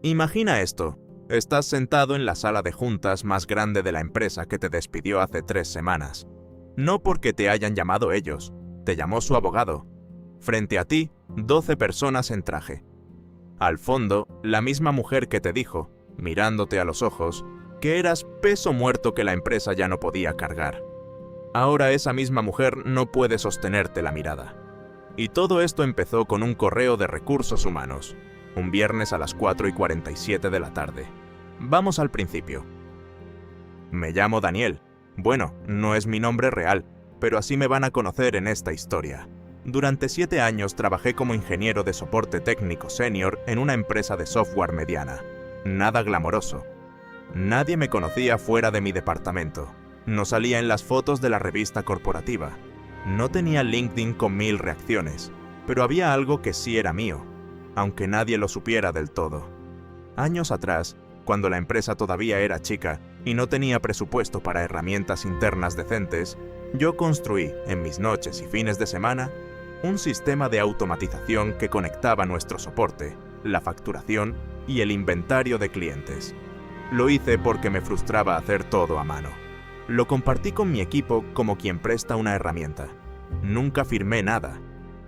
Imagina esto. Estás sentado en la sala de juntas más grande de la empresa que te despidió hace 3 semanas. No porque te hayan llamado ellos, te llamó su abogado. Frente a ti, 12 personas en traje. Al fondo, la misma mujer que te dijo, mirándote a los ojos, que eras peso muerto que la empresa ya no podía cargar. Ahora esa misma mujer no puede sostenerte la mirada. Y todo esto empezó con un correo de recursos humanos, un viernes a las 4:47 de la tarde. Vamos al principio. Me llamo Daniel. Bueno, no es mi nombre real, pero así me van a conocer en esta historia. Durante 7 años trabajé como ingeniero de soporte técnico senior en una empresa de software mediana. Nada glamoroso. Nadie me conocía fuera de mi departamento. No salía en las fotos de la revista corporativa. No tenía LinkedIn con 1000 reacciones, pero había algo que sí era mío, aunque nadie lo supiera del todo. Años atrás, cuando la empresa todavía era chica y no tenía presupuesto para herramientas internas decentes, yo construí, en mis noches y fines de semana, un sistema de automatización que conectaba nuestro soporte, la facturación y el inventario de clientes. Lo hice porque me frustraba hacer todo a mano. Lo compartí con mi equipo como quien presta una herramienta. Nunca firmé nada.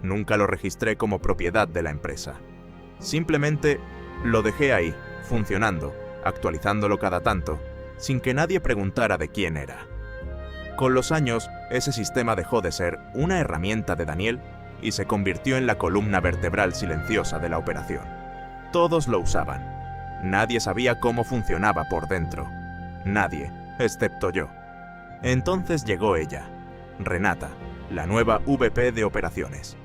Nunca lo registré como propiedad de la empresa. Simplemente lo dejé ahí, funcionando, actualizándolo cada tanto, sin que nadie preguntara de quién era. Con los años, ese sistema dejó de ser una herramienta de Daniel y se convirtió en la columna vertebral silenciosa de la operación. Todos lo usaban. Nadie sabía cómo funcionaba por dentro. Nadie, excepto yo. Entonces llegó ella, Renata, la nueva VP de operaciones.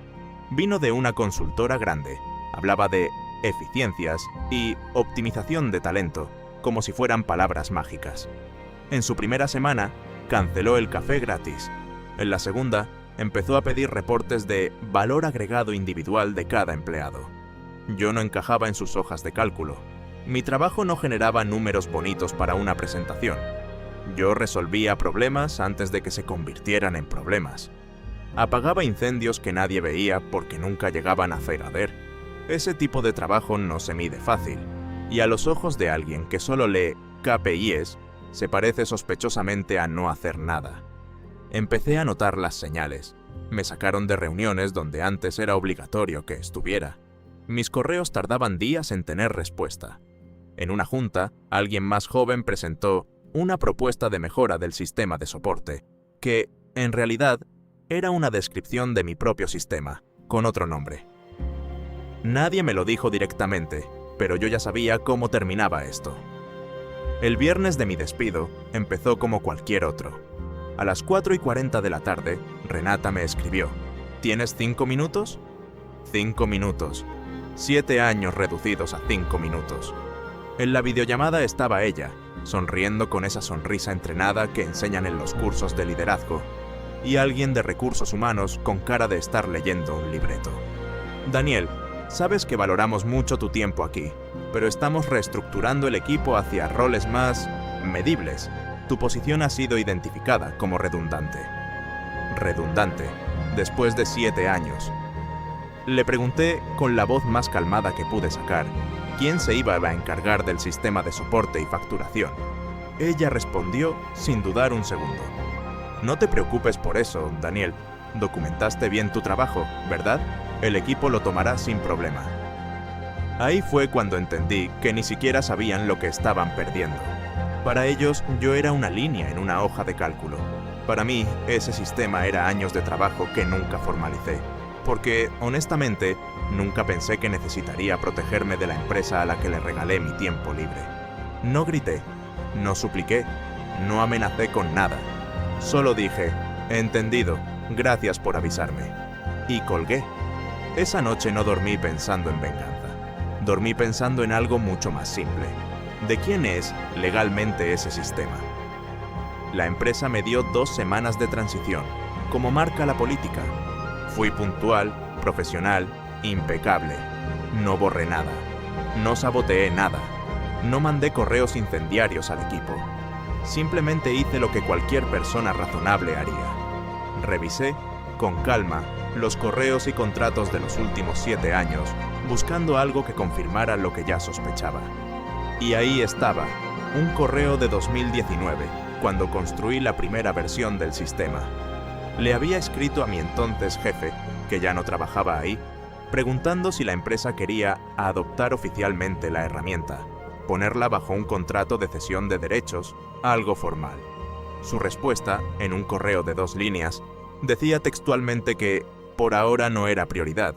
Vino de una consultora grande, hablaba de eficiencias y optimización de talento, como si fueran palabras mágicas. En su primera semana, canceló el café gratis. En la segunda, empezó a pedir reportes de valor agregado individual de cada empleado. Yo no encajaba en sus hojas de cálculo. Mi trabajo no generaba números bonitos para una presentación. Yo resolvía problemas antes de que se convirtieran en problemas. Apagaba incendios que nadie veía porque nunca llegaban a hacer arder. Ese tipo de trabajo no se mide fácil, y a los ojos de alguien que solo lee KPIs, se parece sospechosamente a no hacer nada. Empecé a notar las señales. Me sacaron de reuniones donde antes era obligatorio que estuviera. Mis correos tardaban días en tener respuesta. En una junta, alguien más joven presentó una propuesta de mejora del sistema de soporte, que, en realidad, era una descripción de mi propio sistema, con otro nombre. Nadie me lo dijo directamente, pero yo ya sabía cómo terminaba esto. El viernes de mi despido empezó como cualquier otro. A las 4:40 de la tarde, Renata me escribió: ¿Tienes 5 minutos? 5 minutos. 7 años reducidos a 5 minutos. En la videollamada estaba ella, sonriendo con esa sonrisa entrenada que enseñan en los cursos de liderazgo, y alguien de recursos humanos con cara de estar leyendo un libreto. Daniel, sabes que valoramos mucho tu tiempo aquí, pero estamos reestructurando el equipo hacia roles más medibles. Tu posición ha sido identificada como redundante. Redundante, después de 7 años. Le pregunté con la voz más calmada que pude sacar quién se iba a encargar del sistema de soporte y facturación. Ella respondió sin dudar un segundo: No te preocupes por eso, Daniel. Documentaste bien tu trabajo, ¿verdad? El equipo lo tomará sin problema. Ahí fue cuando entendí que ni siquiera sabían lo que estaban perdiendo. Para ellos, yo era una línea en una hoja de cálculo. Para mí, ese sistema era años de trabajo que nunca formalicé, porque, honestamente, nunca pensé que necesitaría protegerme de la empresa a la que le regalé mi tiempo libre. No grité, no supliqué, no amenacé con nada. Solo dije: entendido, gracias por avisarme. Y colgué. Esa noche no dormí pensando en venganza. Dormí pensando en algo mucho más simple. ¿De quién es legalmente ese sistema? La empresa me dio 2 semanas de transición, como marca la política. Fui puntual, profesional, impecable. No borré nada. No saboteé nada. No mandé correos incendiarios al equipo. Simplemente hice lo que cualquier persona razonable haría. Revisé, con calma, los correos y contratos de los últimos 7 años, buscando algo que confirmara lo que ya sospechaba. Y ahí estaba, un correo de 2019, cuando construí la primera versión del sistema. Le había escrito a mi entonces jefe, que ya no trabajaba ahí, preguntando si la empresa quería adoptar oficialmente la herramienta, ponerla bajo un contrato de cesión de derechos, algo formal. Su respuesta, en un correo de 2 líneas, decía textualmente que por ahora no era prioridad,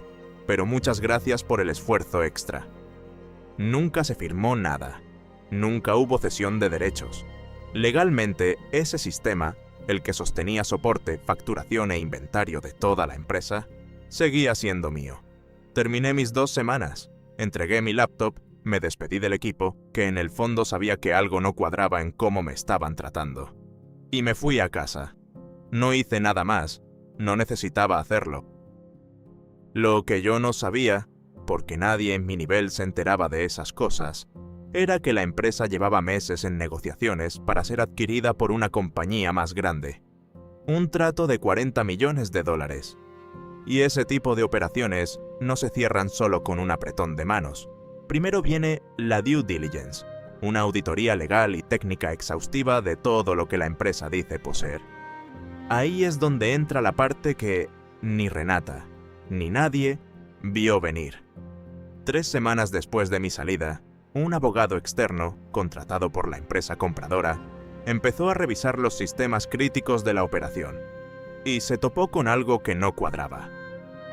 pero muchas gracias por el esfuerzo extra. Nunca se firmó nada. Nunca hubo cesión de derechos. Legalmente, ese sistema, el que sostenía soporte, facturación e inventario de toda la empresa, seguía siendo mío. Terminé mis 2 semanas, entregué mi laptop, me despedí del equipo, que en el fondo sabía que algo no cuadraba en cómo me estaban tratando. Y me fui a casa. No hice nada más, no necesitaba hacerlo. Lo que yo no sabía, porque nadie en mi nivel se enteraba de esas cosas, era que la empresa llevaba meses en negociaciones para ser adquirida por una compañía más grande. Un trato de $40 millones. Y ese tipo de operaciones no se cierran solo con un apretón de manos. Primero viene la due diligence, una auditoría legal y técnica exhaustiva de todo lo que la empresa dice poseer. Ahí es donde entra la parte que ni Renata, ni nadie vio venir. 3 semanas después de mi salida, un abogado externo, contratado por la empresa compradora, empezó a revisar los sistemas críticos de la operación, y se topó con algo que no cuadraba.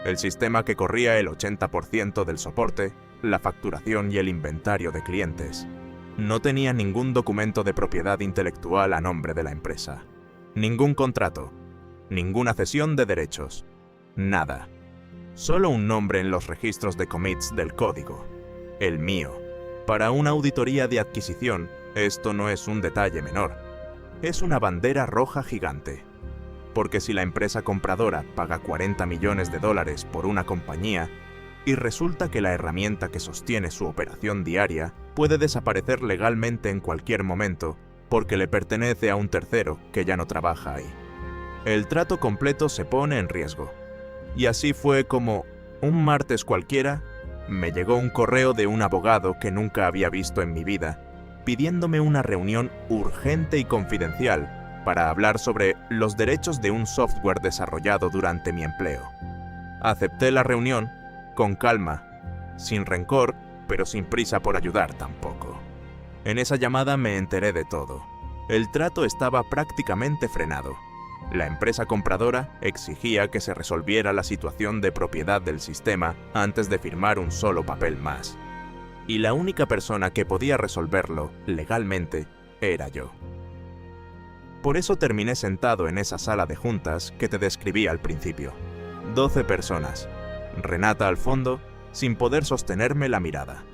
El sistema que corría el 80% del soporte, la facturación y el inventario de clientes, no tenía ningún documento de propiedad intelectual a nombre de la empresa, ningún contrato, ninguna cesión de derechos, nada. Solo un nombre en los registros de commits del código, el mío. Para una auditoría de adquisición, esto no es un detalle menor. Es una bandera roja gigante. Porque si la empresa compradora paga $40 millones por una compañía, y resulta que la herramienta que sostiene su operación diaria puede desaparecer legalmente en cualquier momento, porque le pertenece a un tercero que ya no trabaja ahí, el trato completo se pone en riesgo. Y así fue como, un martes cualquiera, me llegó un correo de un abogado que nunca había visto en mi vida, pidiéndome una reunión urgente y confidencial para hablar sobre los derechos de un software desarrollado durante mi empleo. Acepté la reunión, con calma, sin rencor, pero sin prisa por ayudar tampoco. En esa llamada me enteré de todo. El trato estaba prácticamente frenado. La empresa compradora exigía que se resolviera la situación de propiedad del sistema antes de firmar un solo papel más. Y la única persona que podía resolverlo legalmente era yo. Por eso terminé sentado en esa sala de juntas que te describí al principio. 12 personas. Renata al fondo, sin poder sostenerme la mirada.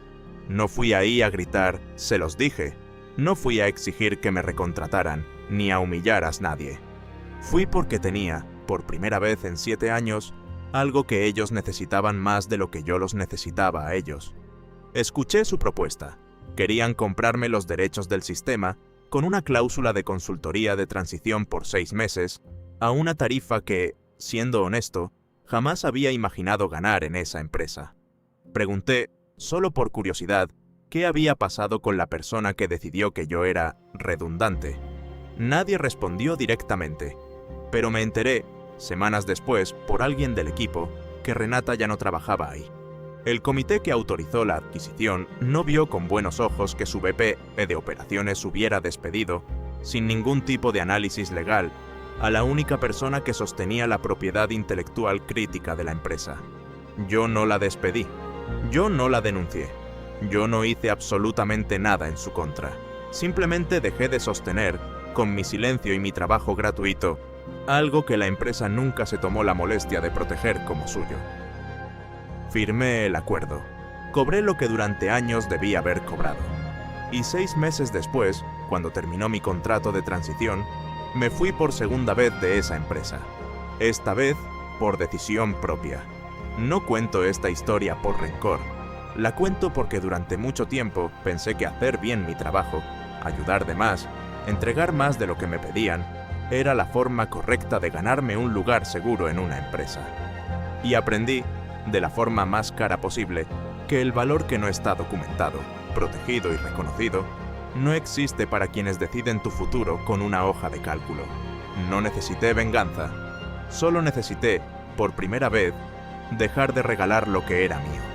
No fui ahí a gritar, se los dije. No fui a exigir que me recontrataran, ni a humillar a nadie. Fui porque tenía, por primera vez en 7 años, algo que ellos necesitaban más de lo que yo los necesitaba a ellos. Escuché su propuesta. Querían comprarme los derechos del sistema con una cláusula de consultoría de transición por 6 meses, a una tarifa que, siendo honesto, jamás había imaginado ganar en esa empresa. Pregunté, solo por curiosidad, qué había pasado con la persona que decidió que yo era redundante. Nadie respondió directamente, pero me enteré, semanas después, por alguien del equipo, que Renata ya no trabajaba ahí. El comité que autorizó la adquisición no vio con buenos ojos que su VP de operaciones hubiera despedido, sin ningún tipo de análisis legal, a la única persona que sostenía la propiedad intelectual crítica de la empresa. Yo no la despedí. Yo no la denuncié. Yo no hice absolutamente nada en su contra. Simplemente dejé de sostener, con mi silencio y mi trabajo gratuito, algo que la empresa nunca se tomó la molestia de proteger como suyo. Firmé el acuerdo. Cobré lo que durante años debía haber cobrado. Y 6 meses después, cuando terminó mi contrato de transición, me fui por segunda vez de esa empresa. Esta vez, por decisión propia. No cuento esta historia por rencor. La cuento porque durante mucho tiempo pensé que hacer bien mi trabajo, ayudar de más, entregar más de lo que me pedían, era la forma correcta de ganarme un lugar seguro en una empresa. Y aprendí, de la forma más cara posible, que el valor que no está documentado, protegido y reconocido, no existe para quienes deciden tu futuro con una hoja de cálculo. No necesité venganza, solo necesité, por primera vez, dejar de regalar lo que era mío.